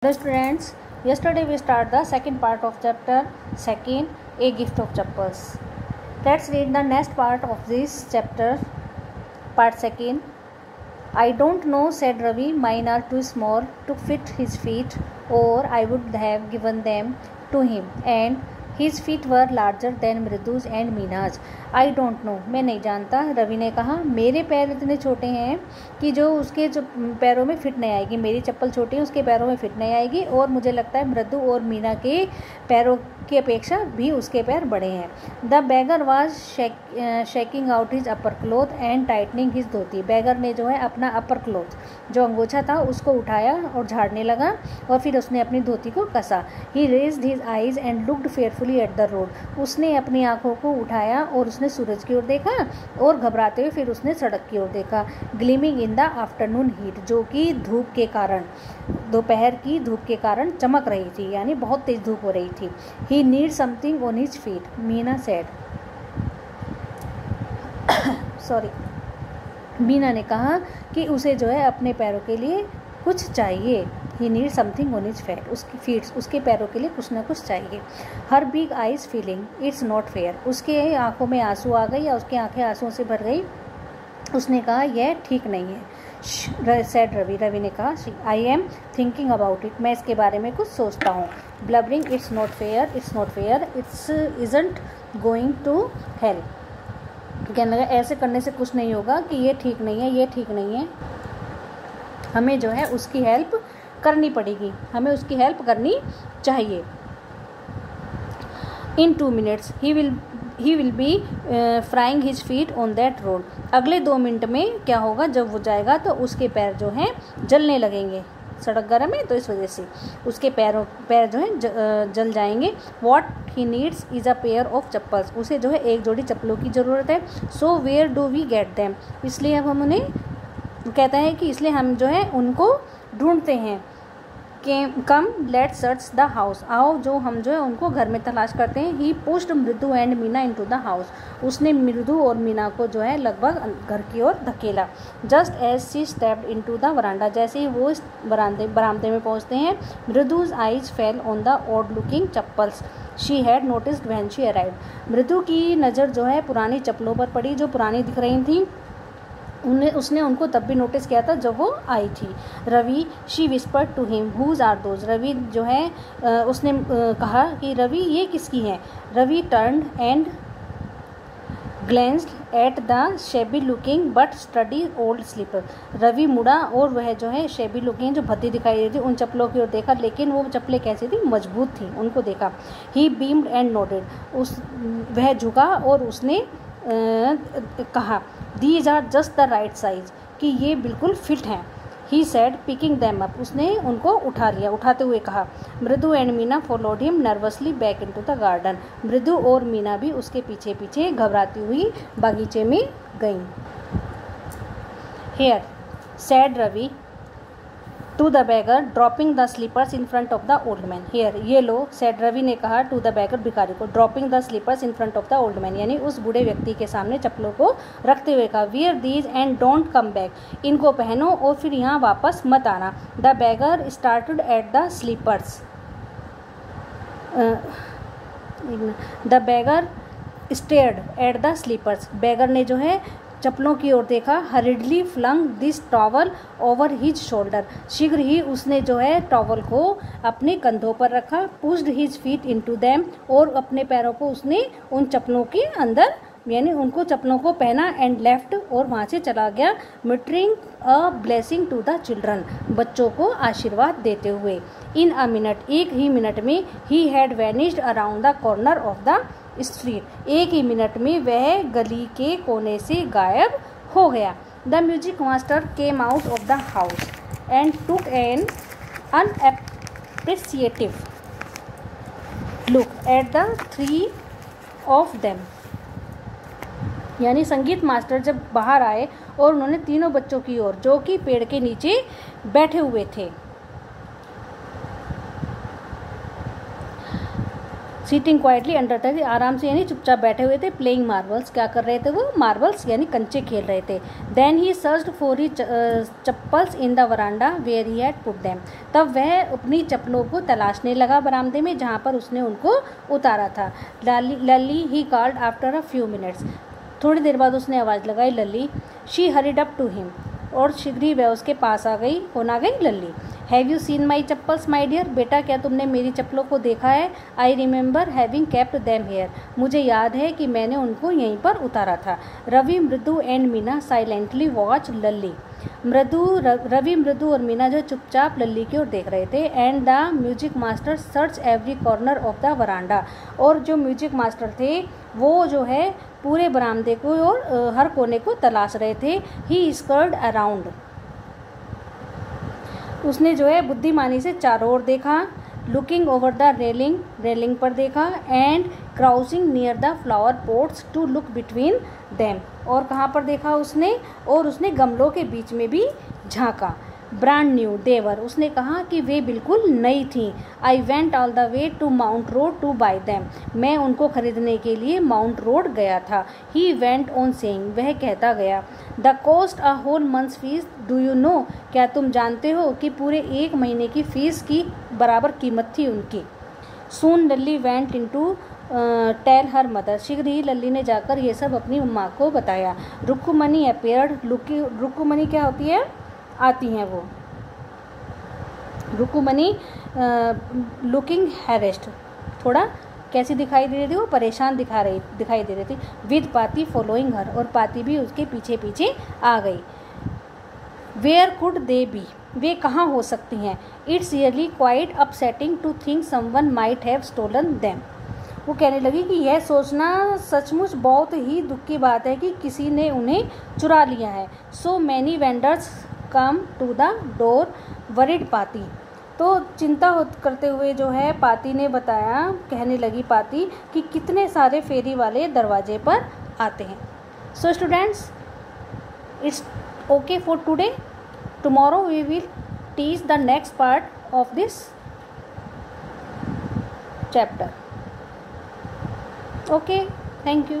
The students, yesterday we start the second part of chapter second, a gift of chappals. Let's read the next part of this chapter, part second. I don't know, said Ravi. Mine are too small to fit his feet, or I would have given them to him. And his feet were larger than Mridu's and Mina's. I don't know, मैं नहीं जानता, रवि ने कहा. मेरे पैर इतने छोटे हैं कि जो उसके जो पैरों में फिट नहीं आएगी. मेरी चप्पल छोटी है, उसके पैरों में फिट नहीं आएगी. और मुझे लगता है मृदु और मीना के पैरों की अपेक्षा भी उसके पैर बड़े हैं. The beggar was shaking out his upper cloth and tightening his dhoti. Beggar ने जो है अपना अपर क्लोथ, जो अंगोछा था, उसको उठाया और झाड़ने लगा और फिर उसने अपनी धोती को कसा. He raised his eyes and looked fearfully at the road. उसने अपनी आंखों को उठाया और उसने सूरज की ओर देखा और घबराते हुए फिर उसने सड़क की ओर देखा. Gleaming in the afternoon heat, जो कि धूप के कारण, दोपहर की धूप के कारण चमक रही थी, यानी बहुत तेज धूप हो रही थी. He need something on his feet, Meena said. Sorry, Meena ने कहा कि उसे जो है अपने पैरों के लिए कुछ चाहिए. He need something on his feet, उसकी फीट्स, उसके पैरों के लिए कुछ ना कुछ चाहिए. Her big eyes feeling it's not fair. उसके आंखों में आंसू आ गई या उसकी आंखें आंसुओं से भर गई. उसने कहा यह ठीक नहीं है. सेड रवि, रवि ने कहा. I am thinking about it, मैं इसके बारे में कुछ सोचता हूँ. Blubbering it's not fair, it's not fair, it's isn't going to help. कहने लगा ऐसे करने से कुछ नहीं होगा कि ये ठीक नहीं है, ये ठीक नहीं है, हमें जो है उसकी हेल्प करनी पड़ेगी, हमें उसकी हेल्प करनी चाहिए. इन 2 minutes he will be frying his feet on that road. अगले 2 मिनट में क्या होगा, जब वो जाएगा तो उसके पैर जो हैं जलने लगेंगे. सड़क गर्म है तो इस वजह से उसके पैर जो हैं जल जाएंगे. What he needs is a pair of chappals. उसे जो है एक जोड़ी चप्पलों की ज़रूरत है. So where do we get them, इसलिए अब हम उन्हें कहता है कि इसलिए हम जो है उनको ढूंढते हैं. Come let's search the house, आओ जो हम जो है उनको घर में तलाश करते हैं. ही पुश्ड मृदु and Meena into the house. उसने मृदु और मीना को जो है लगभग घर की ओर धकेला. Just as she stepped into the veranda, जैसे ही वो इस बरामदे में पहुंचते हैं, Mridu's eyes fell on the odd looking chappals she had noticed when she arrived. Mridu की नज़र जो है पुरानी चप्पलों पर पड़ी, जो पुरानी दिख रही थी. उसने उनको तब भी नोटिस किया था जब वो आई थी. Ravi, she whispered to him, whose are those. Ravi जो है उसने कहा कि रवि ये किसकी हैं. Ravi turned and glanced at the shabby looking but sturdy old slipper. Ravi मुड़ा और वह जो है शेबी लुकिंग, जो भद्दी दिखाई दे रही थी, उन चप्पलों की ओर देखा, लेकिन वो चप्पलें कैसी थी, मजबूत थी, उनको देखा. ही बीम्ड एंड नोटेड, वह झुका और उसने कहा these are just the right size, कि ये बिल्कुल फिट हैं. He said picking them up, उसने उनको उठा लिया, उठाते हुए कहा. Mridu and Meena followed him nervously back into the garden. Mridu और मीना भी उसके पीछे पीछे घबराती हुई बागीचे में गईं. Here, said Ravi to the beggar dropping the slippers in front of the old man. Here, ये लो, सेड रवि ने कहा टू द बैगर, भिखारी को. Dropping the slippers in front of the old man, यानी उस बूढ़े व्यक्ति के सामने चप्पलों को रखते हुए कहा. Wear these and don't come back, इनको पहनो और फिर यहाँ वापस मत आना. The beggar started at the slippers. The beggar stared at the slippers, beggar ने जो है चप्पलों की ओर देखा. Hurriedly flung this towel over his shoulder, शीघ्र ही उसने जो है टॉवल को अपने कंधों पर रखा. Pushed his feet into them, और अपने पैरों को उसने उन चप्पलों के अंदर, यानी उनको चप्पलों को पहना. एंड लेफ्ट, और वहाँ से चला गया. Muttering a blessing to the children, बच्चों को आशीर्वाद देते हुए. इन अ मिनट, एक ही मिनट में. He had vanished around the corner of the street, एक ही मिनट में वह गली के कोने से गायब हो गया. The music master came out of the house and took an unappreciative look at the 3 of them. यानी संगीत मास्टर जब बाहर आए और उन्होंने तीनों बच्चों की ओर, जो कि पेड़ के नीचे बैठे हुए थे, सीटिंग क्वाइटली अंडर द, आराम से यानी चुपचाप बैठे हुए थे, प्लेइंग मार्बल्स, क्या कर रहे थे वो, मार्बल्स यानी कंचे खेल रहे थे। Then he searched for he chappals in the veranda where he had put them, तब वह अपनी चप्पलों को तलाशने लगा बरामदे में जहाँ पर उसने उनको उतारा था। Lalli he called after a few minutes, थोड़ी देर बाद उसने आवाज़ लगाई Lalli. She hurried up to him, और शीघ्र ही वह उसके पास आ गई। होना गई Lalli. Have you seen my chappals my dear, बेटा क्या तुमने मेरी चप्पलों को देखा है। I remember having kept them here, मुझे याद है कि मैंने उनको यहीं पर उतारा था। रवि, मृदु एंड मीना साइलेंटली वॉच लली, रवि, मृदु और मीना जो चुपचाप लल्ली की ओर देख रहे थे। And the music master search every corner of the वरांडा, और जो म्यूजिक मास्टर थे वो जो है पूरे बरामदे को और हर कोने को तलाश रहे थे। ही स्कर्ड अराउंड, उसने जो है बुद्धिमानी से चारों ओर देखा। Looking over the railing, railing पर देखा। And crouching near the flower pots to look between them, और कहाँ पर देखा उसने, और उसने गमलों के बीच में भी झांका। ब्रांड न्यू देवर, उसने कहा कि वे बिल्कुल नई थीं। I went all the way to Mount Road to buy them, मैं उनको खरीदने के लिए माउंट रोड गया था। ही वेंट ऑन सेइंग, वह कहता गया। The cost a whole month's fees, do you know, क्या तुम जानते हो कि पूरे 1 महीने की फ़ीस की बराबर कीमत थी उनकी। Soon Lalli went into tell her mother, शीघ्र ही लल्ली ने जाकर ये सब अपनी माँ को बताया। रुक्मणी अपेयर्ड, रुक्मणी क्या होती है, आती हैं वो। रुक्मणी लुकिंग हैरेस्ड, थोड़ा कैसी दिखाई दे रही थी, वो परेशान दिखाई दे रही थी। विद पाती फॉलोइंग हर, और पाती भी उसके पीछे पीछे आ गई। वेयर कुड दे बी, वे कहाँ हो सकती हैं। It's really quite upsetting to think someone might have stolen them, वो कहने लगी कि यह सोचना सचमुच बहुत ही दुख की बात है कि किसी ने उन्हें चुरा लिया है। So many vendors come to the door worried पाती, तो चिंता करते हुए जो है पाती ने बताया, कहने लगी पाती कि कितने सारे फेरी वाले दरवाजे पर आते हैं। So students, it's okay for today. Tomorrow we will teach the next part of this chapter. Okay, thank you.